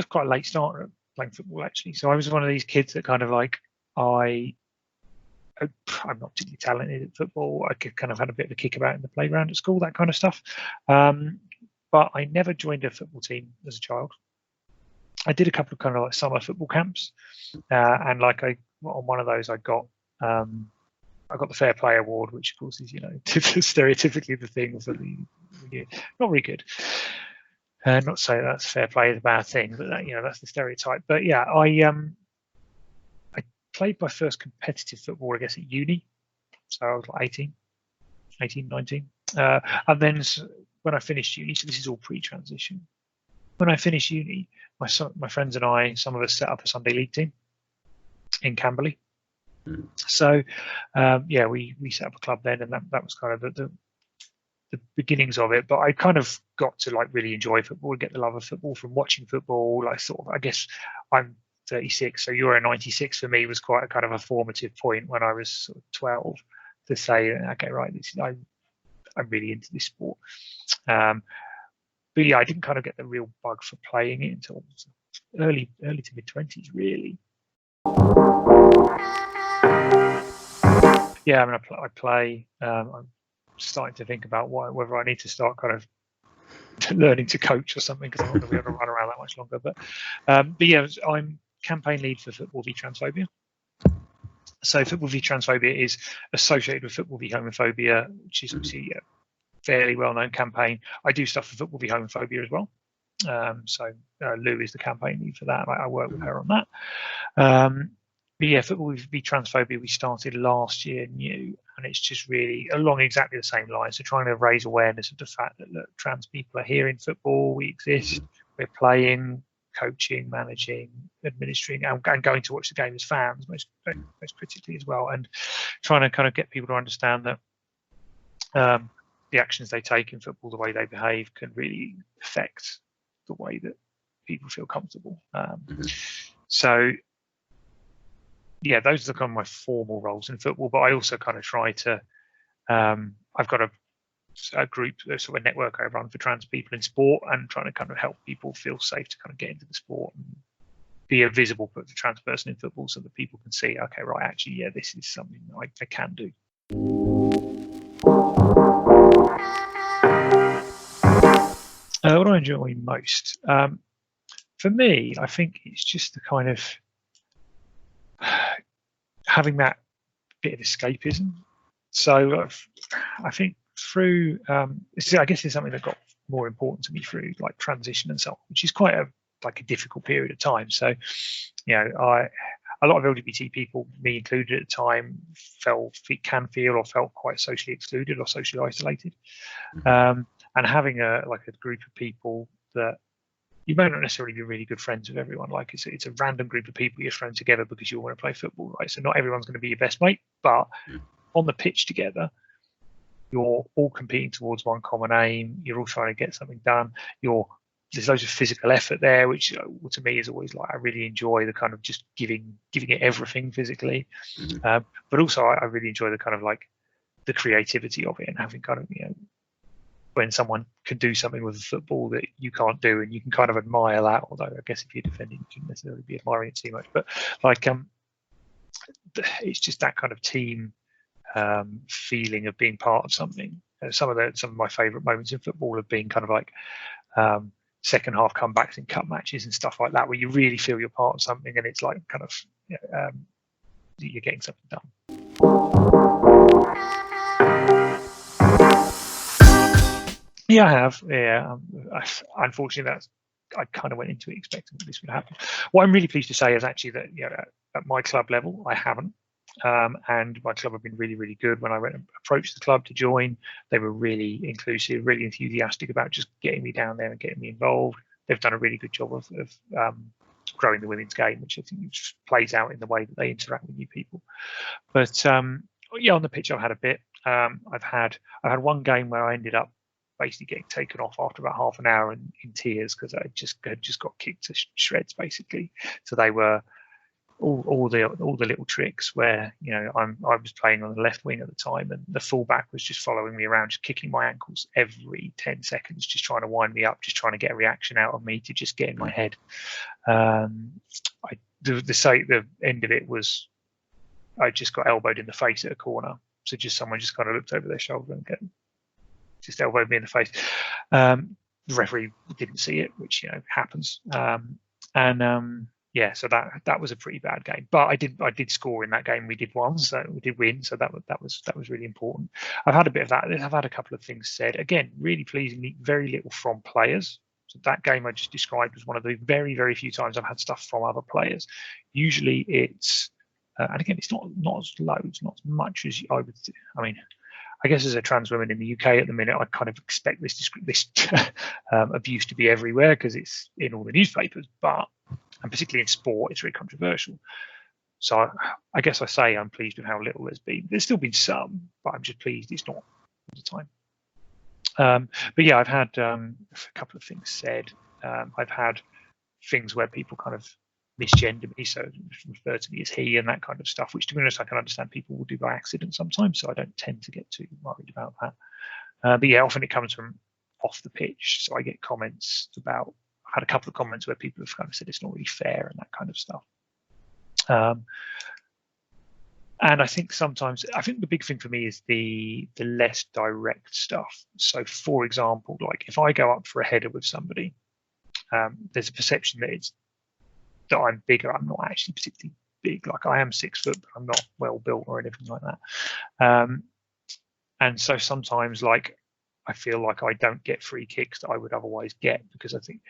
was quite a late starter at playing football, actually. So I was one of these kids that kind of like, I'm not particularly talented at football. I could kind of had a bit of a kick about in the playground at school, that kind of stuff. But I never joined a football team as a child. I did a couple of kind of like summer football camps, and like on one of those I got the Fair Play Award, which of course is, you know, stereotypically the thing for the not really good. Not to say that's fair play is a bad thing, but that, you know, that's the stereotype. But yeah, I played my first competitive football, I guess, at uni. So I was like 18, 19. And then when I finished uni, so this is all pre-transition. When I finished uni, my friends and I, some of us set up a Sunday league team in Camberley. So yeah, we set up a club then, and that was kind of the beginnings of it. But I kind of got to like really enjoy football and get the love of football from watching football. Like sort of, I guess I'm 36, so Euro 96 for me was quite a kind of a formative point when I was sort of 12 to say, okay, right, I'm really into this sport. But yeah, I didn't kind of get the real bug for playing it until early to mid 20s, really. Yeah, I mean, I play. I'm starting to think about whether I need to start kind of learning to coach or something, because I'm not going to be able to run around that much longer. But yeah, I'm campaign lead for Football V Transphobia. So Football V Transphobia is associated with Football V Homophobia, which is obviously a fairly well-known campaign. I do stuff for Football V Homophobia as well. So Lou is the campaign lead for that. I work with her on that. But yeah, Football V Transphobia we started last year new, and it's just really along exactly the same lines. So trying to raise awareness of the fact that, look, trans people are here in football, we exist, we're playing, coaching, managing, administering, and going to watch the game as fans, most critically as well, and trying to kind of get people to understand that the actions they take in football, the way they behave, can really affect the way that people feel comfortable. So yeah, those are kind of my formal roles in football, but I also kind of try to, I've got a group, sort of a network I run for trans people in sport, and trying to kind of help people feel safe to kind of get into the sport and be a visible trans person in football, so that people can see, okay, right, actually, yeah, this is something that I can do. What do I enjoy most? For me, I think it's just the kind of having that bit of escapism. So I think through, I guess it's something that got more important to me through like transition and so on, which is quite a difficult period of time. So, you know, a lot of LGBT people, me included at the time, can feel or felt quite socially excluded or socially isolated. And having a group of people that you may not necessarily be really good friends with everyone. Like it's a random group of people you're thrown together because you all want to play football, right? So not everyone's going to be your best mate, but on the pitch together, you're all competing towards one common aim. You're all trying to get something done. There's loads of physical effort there, which to me is always like, I really enjoy the kind of just giving it everything physically. But also I really enjoy the kind of like the creativity of it, and having kind of, you know, when someone can do something with a football that you can't do, and you can kind of admire that. Although I guess if you're defending, you shouldn't necessarily be admiring it too much. But like, it's just that kind of team feeling of being part of something. Some of my favourite moments in football have been kind of like second half comebacks in cup matches and stuff like that, where you really feel you're part of something, and it's like kind of, you know, you're getting something done. Yeah, I have. Yeah, unfortunately, I kind of went into it expecting that this would happen. What I'm really pleased to say is actually that, you know, at my club level, I haven't. And my club have been really, really good. When I went and approached the club to join, they were really inclusive, really enthusiastic about just getting me down there and getting me involved. They've done a really good job of growing the women's game, which I think just plays out in the way that they interact with new people. But yeah, on the pitch, I've had a bit. I've had one game where I ended up basically getting taken off after about half an hour in tears, because I just got kicked to shreds, basically. So they were all the little tricks where, you know, I was playing on the left wing at the time, and the fullback was just following me around, just kicking my ankles every 10 seconds, just trying to wind me up, just trying to get a reaction out of me to just get in my head. The end of it was I just got elbowed in the face at a corner. So just someone just kind of looked over their shoulder and just elbowed me in the face. The referee didn't see it, which, you know, happens. Yeah, so that was a pretty bad game, but I did score in that game. We did win, so that was really important. I've had a bit of that. I've had a couple of things said. Again, really pleasingly, very little from players. So that game I just described was one of the very, very few times I've had stuff from other players. Usually it's, and again, it's not as loads, not as much as I would. I mean, I guess as a trans woman in the UK at the minute, I kind of expect this abuse to be everywhere because it's in all the newspapers, and particularly in sport, it's very controversial. So I guess I say I'm pleased with how little there's been. There's still been some, but I'm just pleased it's not all the time. But yeah, I've had a couple of things said. I've had things where people kind of misgender me, so refer to me as he and that kind of stuff, which, to be honest, I can understand people will do by accident sometimes, so I don't tend to get too worried about that. But yeah, often it comes from off the pitch, so I get comments about, I've had a couple of comments where people have kind of said it's not really fair and that kind of stuff. And I think sometimes, the big thing for me is the less direct stuff. So for example, like if I go up for a header with somebody, there's a perception that I'm bigger. I'm not actually particularly big. Like I am 6 foot, but I'm not well built or anything like that. And so sometimes, like, I feel like I don't get free kicks that I would otherwise get, because I think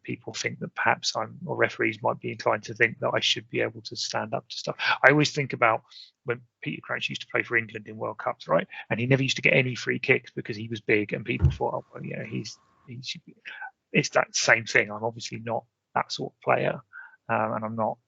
people think that perhaps or referees might be inclined to think that I should be able to stand up to stuff. I always think about when Peter Crouch used to play for England in World Cups, right? And he never used to get any free kicks because he was big, and people thought, oh, well, you know, he should be. It's that same thing. I'm obviously not that sort of player, and I'm not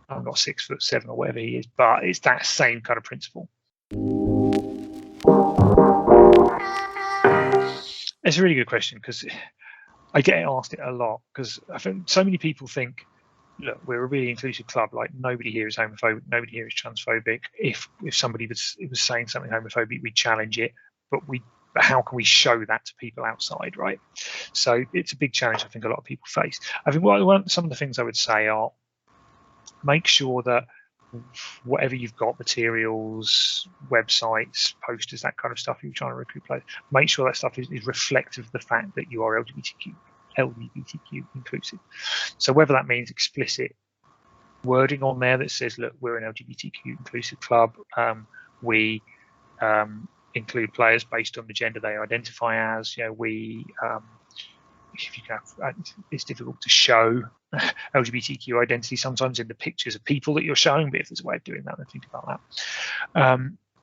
6'7" or whatever he is, but it's that same kind of principle. It's a really good question, because I get asked it a lot, because I think so many people think, look, we're a really inclusive club, like nobody here is homophobic, nobody here is transphobic. If somebody was saying something homophobic, we challenge it, but how can we show that to people outside, right? So it's a big challenge I think a lot of people face. I think some of the things I would say are, make sure that whatever you've got, materials, websites, posters, that kind of stuff, you're trying to recruit players, make sure that stuff is reflective of the fact that you are LGBTQ inclusive. So whether that means explicit wording on there that says, look, we're an LGBTQ inclusive club, we include players based on the gender they identify as, you know, we if you can it's difficult to show LGBTQ identity sometimes in the pictures of people that you're showing, but if there's a way of doing that, then think about that.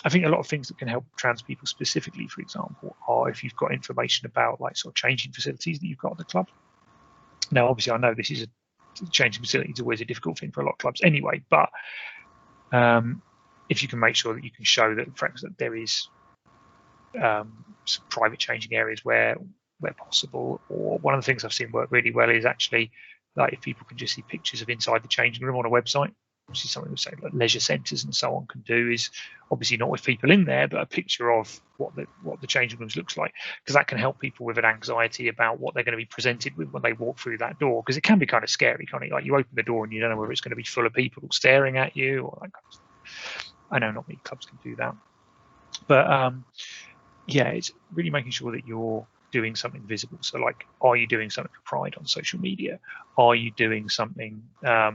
I think a lot of things that can help trans people specifically, for example, are if you've got information about like sort of changing facilities that you've got at the club. Now, obviously, I know this is changing facilities is always a difficult thing for a lot of clubs anyway, but if you can make sure that you can show that, for example, that there is some private changing areas where possible, or one of the things I've seen work really well is actually, like, if people can just see pictures of inside the changing room on a website, which is something we say like leisure centres and so on can do, is obviously not with people in there, but a picture of what the changing rooms looks like, because that can help people with an anxiety about what they're going to be presented with when they walk through that door, because it can be kind of scary, can't it? Like, you open the door and you don't know whether it's going to be full of people staring at you or that kind of stuff. I know not many clubs can do that, but yeah, it's really making sure that you're doing something visible. So, like, are you doing something for Pride on social media? Are you doing something? Does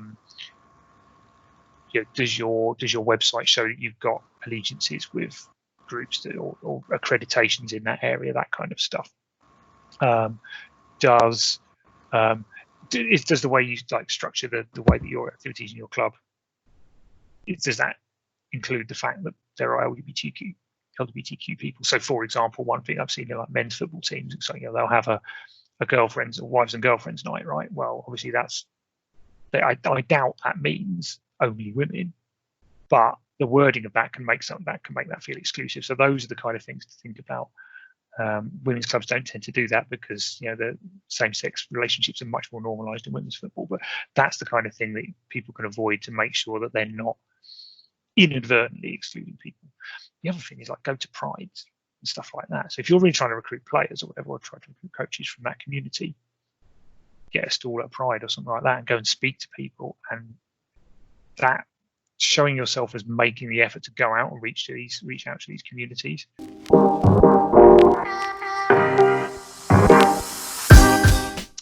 your website show that you've got allegiances with groups or accreditations in that area? That kind of stuff. Does the way you like structure the way that your activities in your club, does that include the fact that there are LGBTQ people? So, for example, one thing I've seen in like men's football teams, so, you know, they'll have a girlfriends or wives and girlfriends night, right? Well, obviously I doubt that means only women, but the wording of that can make that feel exclusive. So those are the kind of things to think about Women's clubs don't tend to do that because the same-sex relationships are much more normalised in women's football. But that's the kind of thing that people can avoid to make sure that they're not inadvertently excluding people. The other thing is like go to prides and stuff like that. So if you're really trying to recruit players or whatever, or try to recruit coaches from that community, get a stall at Pride or something like that and go and speak to people, and that showing yourself as making the effort to go out and reach out to these communities.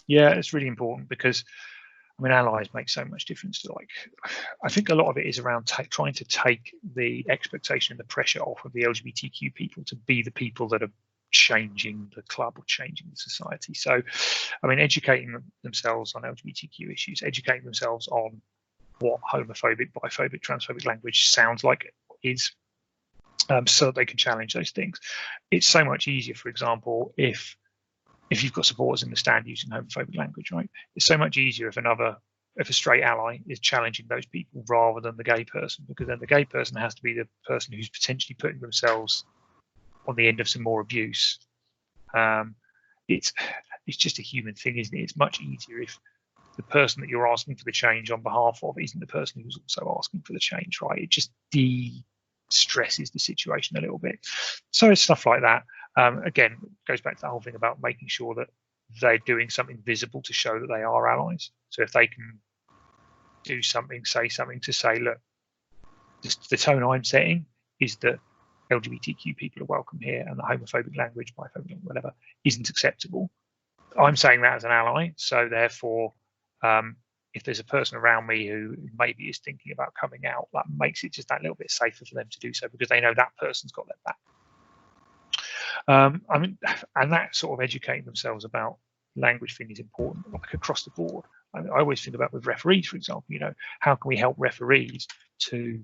Yeah, it's really important because allies make so much difference to, I think a lot of it is around trying to take the expectation and the pressure off of the LGBTQ people to be the people that are changing the club or changing the society. So, educating themselves on LGBTQ issues, educating themselves on what homophobic, biphobic, transphobic language sounds like is, so that they can challenge those things. It's so much easier, for example, if you've got supporters in the stand using homophobic language, right? It's so much easier if a straight ally is challenging those people rather than the gay person, because then the gay person has to be the person who's potentially putting themselves on the end of some more abuse. It's just a human thing, isn't it? It's much easier if the person that you're asking for the change on behalf of isn't the person who's also asking for the change, right? It just de-stresses the situation a little bit. So it's stuff like that. Again, it goes back to the whole thing about making sure that they're doing something visible to show that they are allies. So if they can do something, say something to say, look, the tone I'm setting is that LGBTQ people are welcome here, and the homophobic language, biphobic, whatever, isn't acceptable. I'm saying that as an ally, so therefore, if there's a person around me who maybe is thinking about coming out, that makes it just that little bit safer for them to do so, because they know that person's got their back. And that sort of educating themselves about language thing is important, like across the board. I always think about with referees, for example, how can we help referees to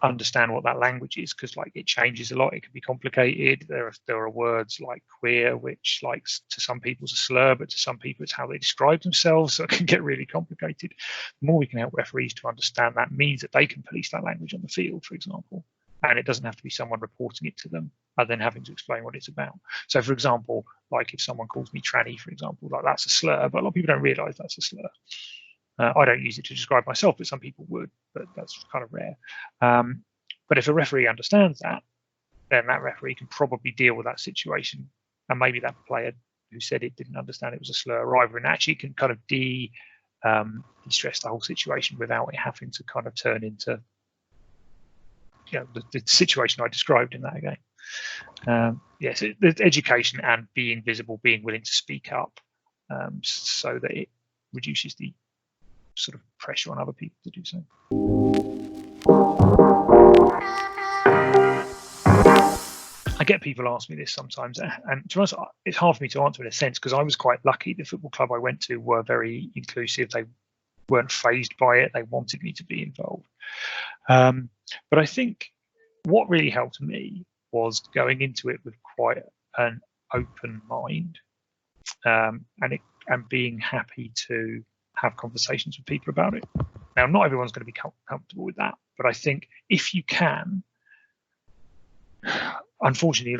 understand what that language is, because it changes a lot. It can be complicated. There are words like queer, which to some people is a slur, but to some people it's how they describe themselves, so it can get really complicated. The more we can help referees to understand that means that they can police that language on the field, for example, and it doesn't have to be someone reporting it to them and then having to explain what it's about. So for example, if someone calls me tranny, for example, that's a slur, but a lot of people don't realize that's a slur. I don't use it to describe myself, but some people would, but that's kind of rare. But if a referee understands that, then that referee can probably deal with that situation. And maybe that player who said it didn't understand it was a slur either, and actually can kind of de-stress the whole situation without it having to kind of turn into the situation I described in that game. Yes, the education and being visible, being willing to speak up, so that it reduces the sort of pressure on other people to do so. I get people ask me this sometimes, and to be honest, it's hard for me to answer in a sense, because I was quite lucky. The football club I went to were very inclusive. They weren't fazed by it. They wanted me to be involved. But I think what really helped me was going into it with quite an open mind, and being happy to have conversations with people about it. Now, not everyone's going to be comfortable with that, but I think if you can, unfortunately,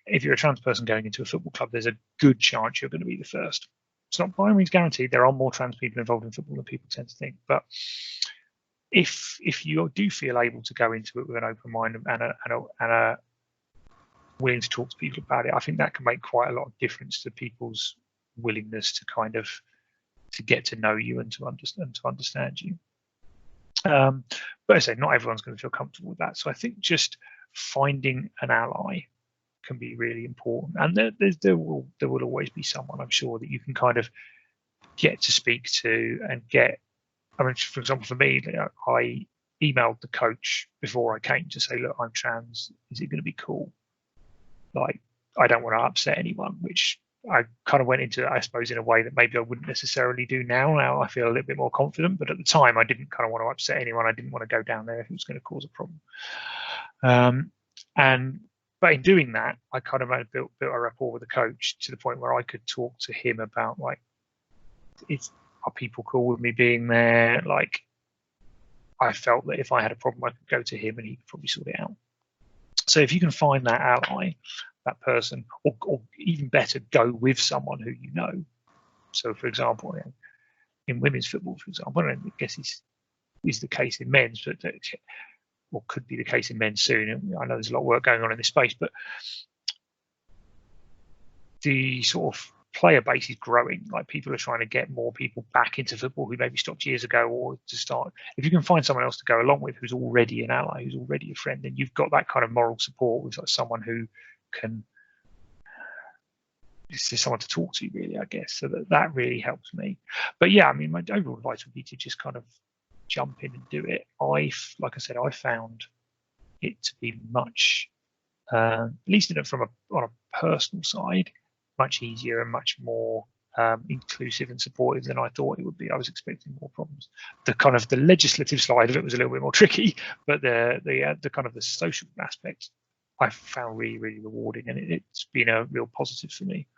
if you're a trans person going into a football club, there's a good chance you're going to be the first. It's not by any means guaranteed. There are more trans people involved in football than people tend to think, but if you do feel able to go into it with an open mind and a willing to talk to people about it, I think that can make quite a lot of difference to people's willingness to kind of to get to know you and to understand you. But I say not everyone's going to feel comfortable with that. So I think just finding an ally can be really important, and there will always be someone, I'm sure, that you can kind of get to speak to and get. I mean, for example, for me, I emailed the coach before I came to say, look, I'm trans. Is it going to be cool? I don't want to upset anyone, which I kind of went into, I suppose, in a way that maybe I wouldn't necessarily do now. Now I feel a little bit more confident, but at the time I didn't kind of want to upset anyone. I didn't want to go down there if it was going to cause a problem. But in doing that, I kind of built a rapport with the coach to the point where I could talk to him about are people cool with me being there? I felt that if I had a problem, I could go to him and he could probably sort it out. So if you can find that ally, that person, or even better, go with someone who you know. So, for example, in women's football, for example, and I guess is the case in men's, but or could be the case in men's soon. And I know there's a lot of work going on in this space, but the sort of player base is growing. Like, people are trying to get more people back into football who maybe stopped years ago, or to start. If you can find someone else to go along with who's already an ally, who's already a friend, then you've got that kind of moral support with like someone who can. This is someone to talk to, really, I guess. So that really helps me. But yeah, I mean, my overall advice would be to just kind of jump in and do it. Like I said, I found it to be much, at least on a personal side, much easier and much more inclusive and supportive than I thought it would be. I was expecting more problems. The legislative side of it was a little bit more tricky, but the kind of the social aspect I found really, really rewarding, and it's been a real positive for me.